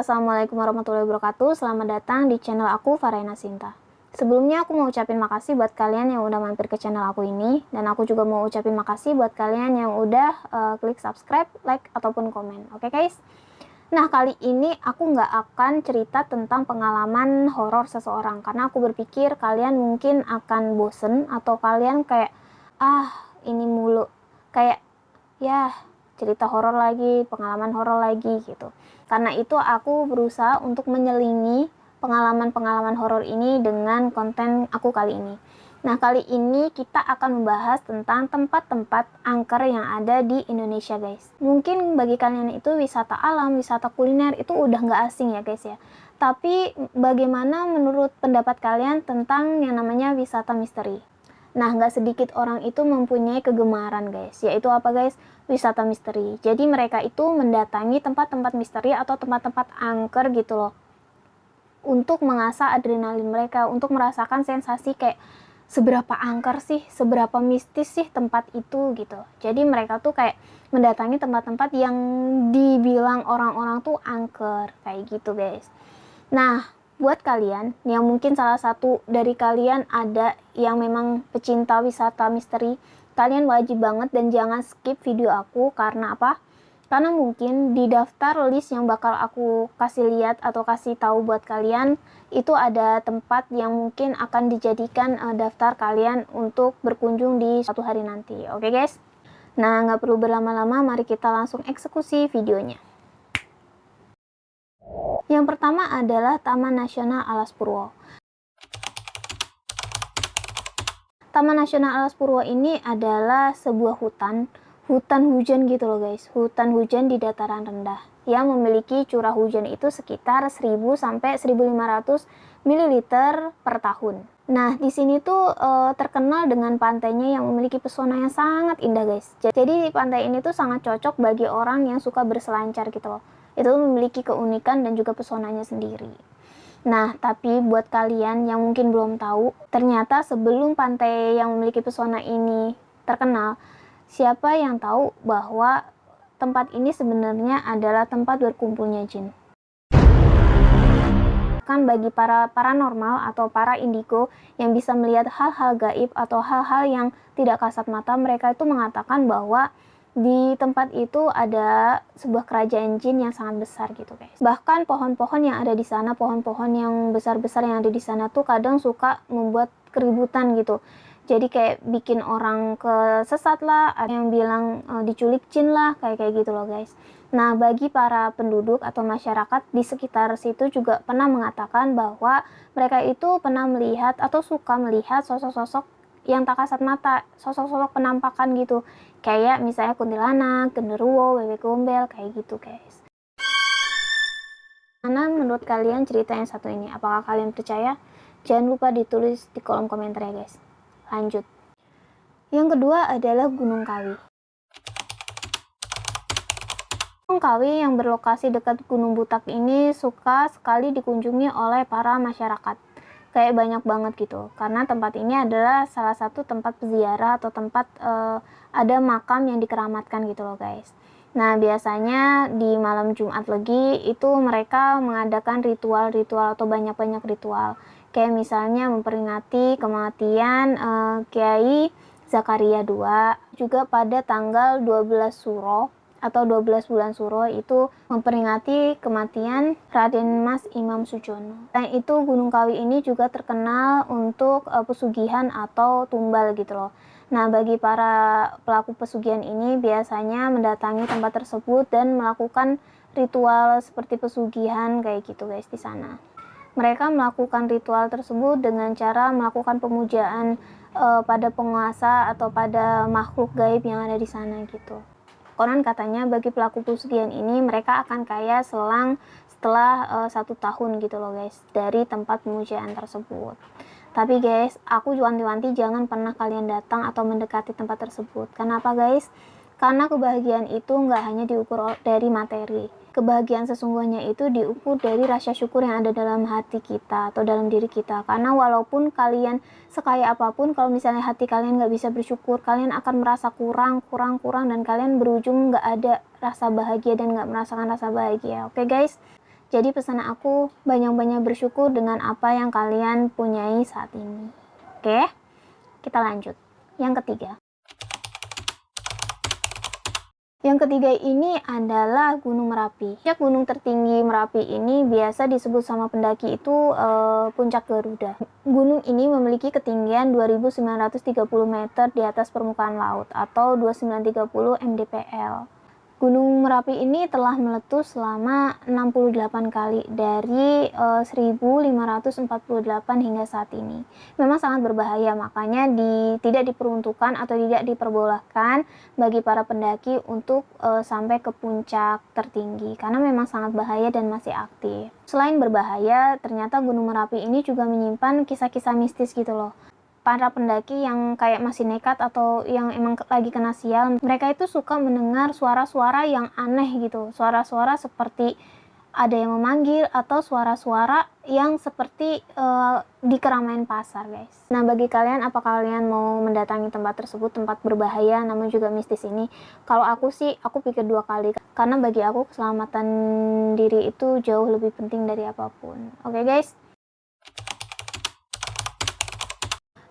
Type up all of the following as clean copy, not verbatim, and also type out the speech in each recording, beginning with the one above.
Assalamualaikum warahmatullahi wabarakatuh. Selamat datang di channel aku, Farena Sinta. Sebelumnya aku mau ucapin makasih buat kalian yang udah mampir ke channel aku ini. Dan aku juga mau ucapin makasih buat kalian yang udah klik subscribe, like, ataupun komen. Oke guys? Nah, kali ini aku nggak akan cerita tentang pengalaman horor seseorang. Karena aku berpikir kalian mungkin akan bosen atau kalian kayak, ini mulu. Kayak, ya cerita horor lagi, pengalaman horor lagi gitu. Karena itu aku berusaha untuk menyelingi pengalaman-pengalaman horor ini dengan konten aku kali ini. Nah, kali ini kita akan membahas tentang tempat-tempat angker yang ada di Indonesia guys. Mungkin bagi kalian itu wisata alam, wisata kuliner itu udah nggak asing ya guys ya. Tapi bagaimana menurut pendapat kalian tentang yang namanya wisata misteri? Nah, nggak sedikit orang itu mempunyai kegemaran guys, yaitu apa guys? Wisata misteri. Jadi mereka itu mendatangi tempat-tempat misteri atau tempat-tempat angker gitu loh, untuk mengasah adrenalin mereka, untuk merasakan sensasi kayak seberapa angker sih, seberapa mistis sih tempat itu gitu. Jadi mereka tuh kayak mendatangi tempat-tempat yang dibilang orang-orang tuh angker, kayak gitu guys. Nah, buat kalian yang mungkin salah satu dari kalian ada yang memang pecinta wisata misteri, kalian wajib banget dan jangan skip video aku. Karena apa? Karena mungkin di daftar list yang bakal aku kasih lihat atau kasih tahu buat kalian, itu ada tempat yang mungkin akan dijadikan daftar kalian untuk berkunjung di suatu hari nanti. Oke guys? Nah, nggak perlu berlama-lama, mari kita langsung eksekusi videonya. Yang pertama adalah Taman Nasional Alas Purwo. Taman Nasional Alas Purwo ini adalah sebuah hutan hujan gitu loh guys. Hutan hujan di dataran rendah yang memiliki curah hujan itu sekitar 1000 sampai 1500 ml per tahun. Nah, di sini tuh terkenal dengan pantainya yang memiliki pesona yang sangat indah guys. Jadi pantai ini tuh sangat cocok bagi orang yang suka berselancar gitu loh. Itu memiliki keunikan dan juga pesonanya sendiri. Nah, tapi buat kalian yang mungkin belum tahu, ternyata sebelum pantai yang memiliki pesona ini terkenal, siapa yang tahu bahwa tempat ini sebenarnya adalah tempat berkumpulnya jin? Kan bagi para paranormal atau para indigo yang bisa melihat hal-hal gaib atau hal-hal yang tidak kasat mata, mereka itu mengatakan bahwa di tempat itu ada sebuah kerajaan jin yang sangat besar gitu guys. Bahkan pohon-pohon yang ada di sana, pohon-pohon yang besar-besar yang ada di sana tuh kadang suka membuat keributan gitu. Jadi kayak bikin orang kesesat lah, ada yang bilang diculik jin lah, kayak gitu loh guys. Nah, bagi para penduduk atau masyarakat di sekitar situ juga pernah mengatakan bahwa mereka itu pernah melihat atau suka melihat sosok-sosok yang tak kasat mata, sosok-sosok penampakan gitu. Kayak misalnya kuntilanak, genderuwo, bebek gombel, kayak gitu guys. Mana menurut kalian cerita yang satu ini? Apakah kalian percaya? Jangan lupa ditulis di kolom komentar ya guys. Lanjut. Yang kedua adalah Gunung Kawi. Gunung Kawi yang berlokasi dekat Gunung Butak ini suka sekali dikunjungi oleh para masyarakat. Kayak banyak banget gitu, karena tempat ini adalah salah satu tempat peziarah atau tempat ada makam yang dikeramatkan gitu loh guys. Nah, biasanya di malam Jumat Legi itu mereka mengadakan ritual-ritual atau banyak-banyak ritual. Kayak misalnya memperingati kematian Kiai Zakaria II, juga pada tanggal 12 Suro atau 12 bulan Suro itu memperingati kematian Raden Mas Imam Sujono. Selain itu, Gunung Kawi ini juga terkenal untuk pesugihan atau tumbal gitu loh. Nah, bagi para pelaku pesugihan ini biasanya mendatangi tempat tersebut dan melakukan ritual seperti pesugihan kayak gitu guys di sana. Mereka melakukan ritual tersebut dengan cara melakukan pemujaan pada penguasa atau pada makhluk gaib yang ada di sana gitu. Konon katanya bagi pelaku pesugihan ini mereka akan kaya setelah 1 tahun gitu loh guys dari tempat pemujaan tersebut. Tapi guys, aku wanti-wanti jangan pernah kalian datang atau mendekati tempat tersebut. Kenapa guys? Karena kebahagiaan itu nggak hanya diukur dari materi. Kebahagiaan sesungguhnya itu diukur dari rasa syukur yang ada dalam hati kita atau dalam diri kita. Karena walaupun kalian sekaya apapun, kalau misalnya hati kalian nggak bisa bersyukur, kalian akan merasa kurang, dan kalian berujung nggak ada rasa bahagia dan nggak merasakan rasa bahagia. Oke guys? Jadi pesan aku, banyak-banyak bersyukur dengan apa yang kalian punyai saat ini. Oke, kita lanjut. Yang ketiga. Yang ketiga ini adalah Gunung Merapi. Gunung tertinggi Merapi ini biasa disebut sama pendaki itu Puncak Garuda. Gunung ini memiliki ketinggian 2.930 meter di atas permukaan laut atau 2.930 mdpl. Gunung Merapi ini telah meletus selama 68 kali dari 1548 hingga saat ini. Memang sangat berbahaya, makanya tidak diperuntukkan atau tidak diperbolehkan bagi para pendaki untuk sampai ke puncak tertinggi karena memang sangat bahaya dan masih aktif. Selain berbahaya, ternyata Gunung Merapi ini juga menyimpan kisah-kisah mistis gitu loh. Para pendaki yang kayak masih nekat atau yang emang lagi kena sial, mereka itu suka mendengar suara-suara yang aneh gitu. Suara-suara seperti ada yang memanggil atau suara-suara yang seperti di keramaian pasar, guys. Nah, bagi kalian, apa kalian mau mendatangi tempat tersebut, tempat berbahaya namun juga mistis ini? Kalau aku sih, aku pikir 2 kali. Karena bagi aku, keselamatan diri itu jauh lebih penting dari apapun. Oke, guys?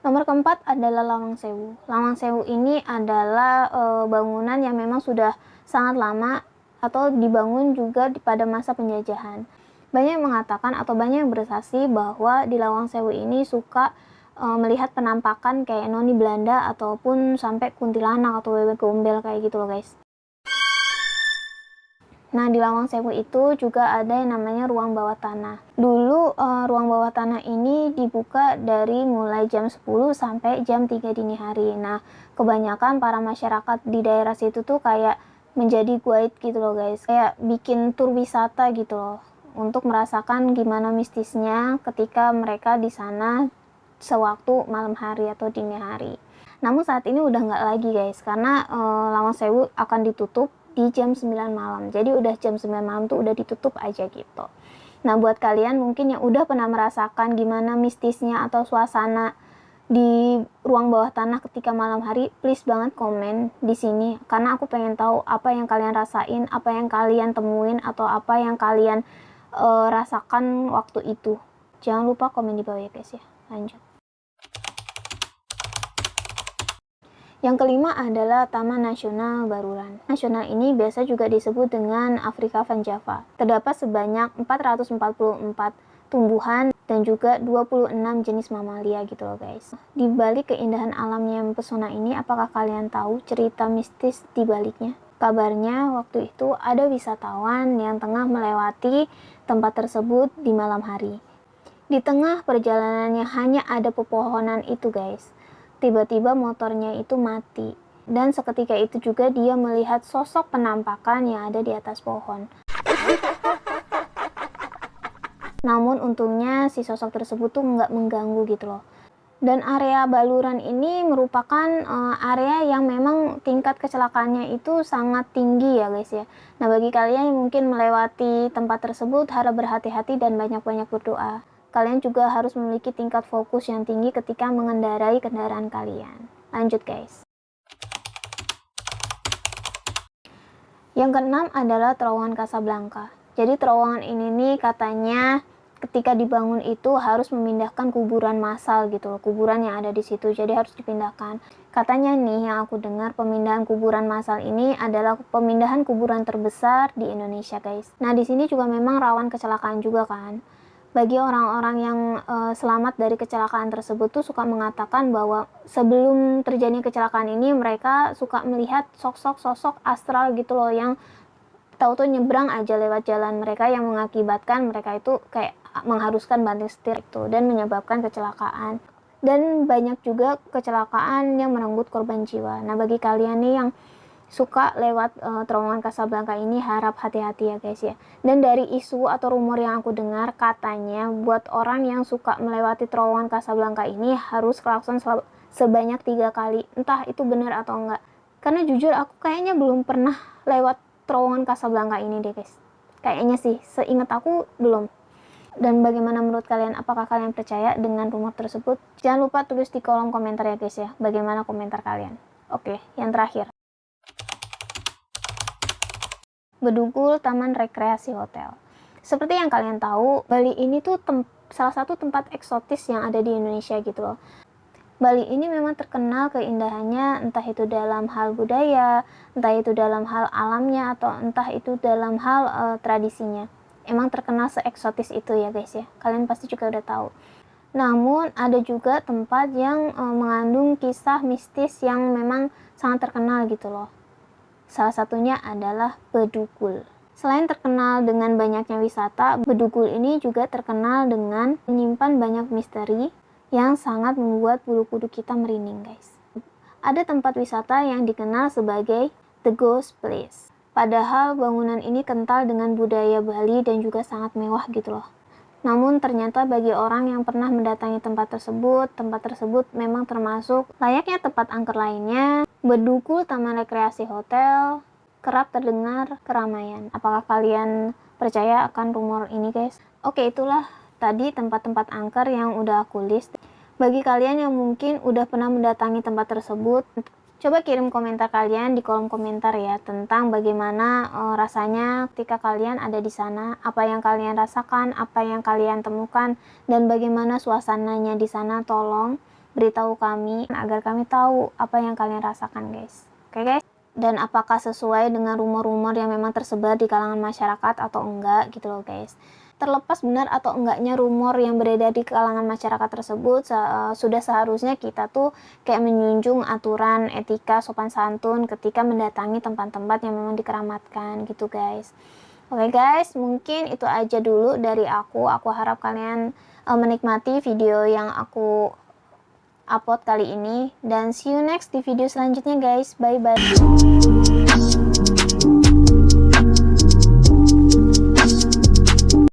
Nomor keempat adalah Lawang Sewu. Lawang Sewu ini adalah bangunan yang memang sudah sangat lama atau dibangun juga pada masa penjajahan. Banyak yang mengatakan atau banyak yang bersaksi bahwa di Lawang Sewu ini suka melihat penampakan kayak noni Belanda ataupun sampai kuntilanak atau wewe gombel kayak gitu loh, guys. Nah, di Lawang Sewu itu juga ada yang namanya ruang bawah tanah. Dulu ruang bawah tanah ini dibuka dari mulai jam 10 sampai jam 3 dini hari. Nah, kebanyakan para masyarakat di daerah situ tuh kayak menjadi guide gitu loh, guys. Kayak bikin tur wisata gitu loh, untuk merasakan gimana mistisnya ketika mereka di sana sewaktu malam hari atau dini hari. Namun saat ini udah nggak lagi, guys, karena Lawang Sewu akan ditutup di jam 9 malam. Jadi udah jam 9 malam tuh udah ditutup aja gitu. Nah, buat kalian mungkin yang udah pernah merasakan gimana mistisnya atau suasana di ruang bawah tanah ketika malam hari, please banget komen di sini karena aku pengen tahu apa yang kalian rasain, apa yang kalian temuin atau apa yang kalian rasakan waktu itu. Jangan lupa komen di bawah ya, guys ya. Lanjut. Yang kelima adalah Taman Nasional Baluran. Nasional ini biasa juga disebut dengan Afrika Van Java. Terdapat sebanyak 444 tumbuhan dan juga 26 jenis mamalia gitu loh, guys. Di balik keindahan alamnya yang mempesona ini, apakah kalian tahu cerita mistis di baliknya? Kabarnya waktu itu ada wisatawan yang tengah melewati tempat tersebut di malam hari. Di tengah perjalanannya hanya ada pepohonan itu, guys. Tiba-tiba motornya itu mati. Dan seketika itu juga dia melihat sosok penampakan yang ada di atas pohon. Namun untungnya si sosok tersebut tuh nggak mengganggu gitu loh. Dan area Baluran ini merupakan area yang memang tingkat kecelakaannya itu sangat tinggi ya, guys ya. Nah, bagi kalian yang mungkin melewati tempat tersebut, harap berhati-hati dan banyak-banyak berdoa. Kalian juga harus memiliki tingkat fokus yang tinggi ketika mengendarai kendaraan kalian. Lanjut, guys. Yang keenam adalah Terowongan Casablanca. Jadi terowongan ini nih katanya ketika dibangun itu harus memindahkan kuburan massal gitu loh, kuburan yang ada di situ, jadi harus dipindahkan. Katanya nih yang aku dengar, pemindahan kuburan massal ini adalah pemindahan kuburan terbesar di Indonesia, guys. Nah, di sini juga memang rawan kecelakaan juga kan. Bagi orang-orang yang selamat dari kecelakaan tersebut tuh suka mengatakan bahwa sebelum terjadi kecelakaan ini mereka suka melihat sosok astral gitu loh yang tahu tuh nyebrang aja lewat jalan mereka yang mengakibatkan mereka itu kayak mengharuskan banting setir itu dan menyebabkan kecelakaan. Dan banyak juga kecelakaan yang merenggut korban jiwa. Nah, bagi kalian nih yang suka lewat terowongan Casablanca ini, harap hati-hati ya, guys ya. Dan dari isu atau rumor yang aku dengar, katanya buat orang yang suka melewati terowongan Casablanca ini harus klakson sebanyak 3 kali. Entah itu benar atau enggak, karena jujur aku kayaknya belum pernah lewat terowongan Casablanca ini deh, guys. Kayaknya sih, seingat aku belum. Dan bagaimana menurut kalian? Apakah kalian percaya dengan rumor tersebut? Jangan lupa tulis di kolom komentar ya, guys ya, bagaimana komentar kalian. Oke, yang terakhir, Bedugul Taman Rekreasi Hotel. Seperti yang kalian tahu, Bali ini tuh salah satu tempat eksotis yang ada di Indonesia gitu loh. Bali ini memang terkenal keindahannya, entah itu dalam hal budaya, entah itu dalam hal alamnya, atau entah itu dalam hal tradisinya. Emang terkenal se-eksotis itu ya guys ya, kalian pasti juga udah tahu. Namun ada juga tempat yang mengandung kisah mistis yang memang sangat terkenal gitu loh. Salah satunya adalah Bedugul. Selain terkenal dengan banyaknya wisata, Bedugul ini juga terkenal dengan menyimpan banyak misteri yang sangat membuat bulu kuduk kita merinding guys. Ada tempat wisata yang dikenal sebagai The Ghost Place. Padahal bangunan ini kental dengan budaya Bali dan juga sangat mewah gitu loh. Namun ternyata bagi orang yang pernah mendatangi tempat tersebut memang termasuk layaknya tempat angker lainnya. Bedugul Taman Rekreasi Hotel kerap terdengar keramaian. Apakah kalian percaya akan rumor ini guys? Oke, itulah tadi tempat-tempat angker yang udah aku list. Bagi kalian yang mungkin udah pernah mendatangi tempat tersebut, coba kirim komentar kalian di kolom komentar ya tentang bagaimana rasanya ketika kalian ada di sana, apa yang kalian rasakan, apa yang kalian temukan, dan bagaimana suasananya di sana. Tolong beritahu kami agar kami tahu apa yang kalian rasakan guys. Oke guys? Dan apakah sesuai dengan rumor-rumor yang memang tersebar di kalangan masyarakat atau enggak gitu loh guys. Terlepas benar atau enggaknya rumor yang beredar di kalangan masyarakat tersebut, sudah seharusnya kita tuh kayak menjunjung aturan etika sopan santun ketika mendatangi tempat-tempat yang memang dikeramatkan gitu guys. Oke guys, mungkin itu aja dulu dari aku. Aku harap kalian menikmati video yang aku upload kali ini, dan see you next di video selanjutnya guys. Bye bye.